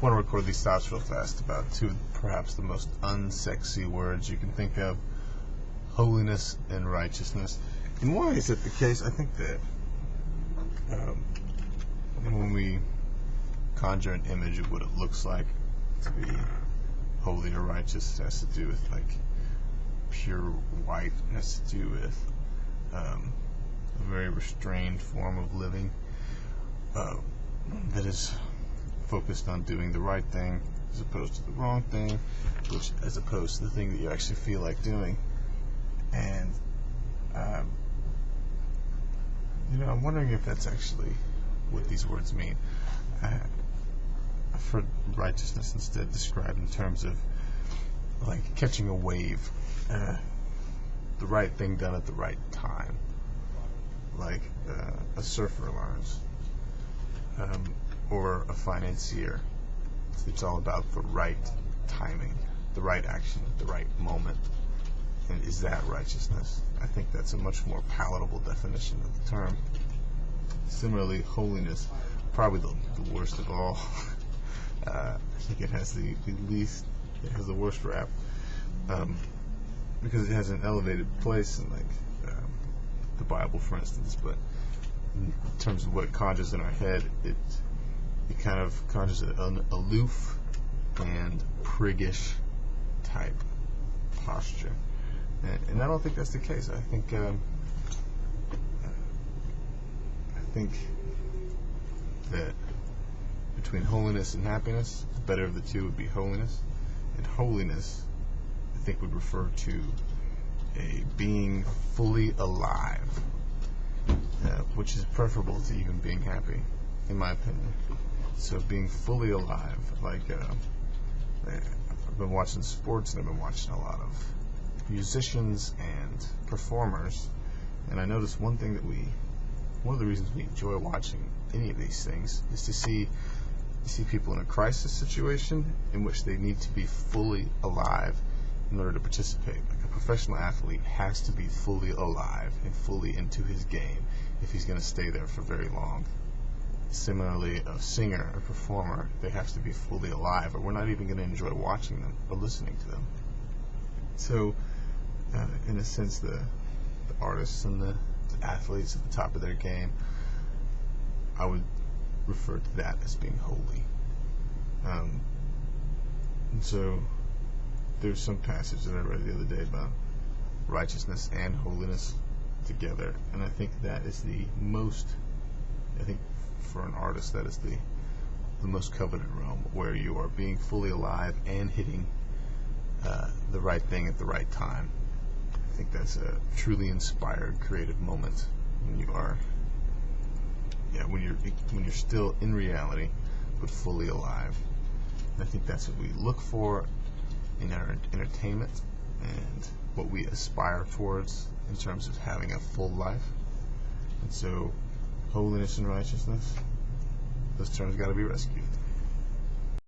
want to record these thoughts real fast about two of perhaps the most unsexy words you can think of: holiness and righteousness. And why is it the case? I think that when we conjure an image of what it looks like to be holy or righteous, it has to do with like pure white. It has to do with a very restrained form of living that is focused on doing the right thing as opposed to the wrong thing, which as opposed to the thing that you actually feel like doing. And I'm wondering if that's actually what these words mean. I've heard righteousness instead described in terms of like catching a wave, the right thing done at the right time, like a surfer learns, or a financier. It's all about the right timing, the right action at the right moment. And is that righteousness? I think that's a much more palatable definition of the term. Similarly, holiness, probably the worst of all. I think it has the least, it has the worst rap, because it has an elevated place in the Bible, for instance. But in terms of what it conjures in our head, it kind of conjures an aloof and priggish type posture. And I don't think that's the case. I think that between holiness and happiness, the better of the two would be holiness. And holiness, I think, would refer to a being fully alive, which is preferable to even being happy, in my opinion. So being fully alive, like I've been watching sports and I've been watching a lot of musicians and performers, and I noticed one of the reasons we enjoy watching any of these things is to see people in a crisis situation in which they need to be fully alive in order to participate. Like a professional athlete has to be fully alive and fully into his game if he's going to stay there for very long. Similarly, a singer, a performer, they have to be fully alive, or we're not even going to enjoy watching them or listening to them. So, in a sense, the artists and the athletes at the top of their game, I would refer to that as being holy. And so there's some passage that I read the other day about righteousness and holiness together, and I think that is for an artist, that is the most coveted realm, where you are being fully alive and hitting the right thing at the right time. I think that's a truly inspired, creative moment when you are, when you're still in reality, but fully alive. And I think that's what we look for in our entertainment and what we aspire towards in terms of having a full life. And so, holiness and righteousness, those terms got to be rescued.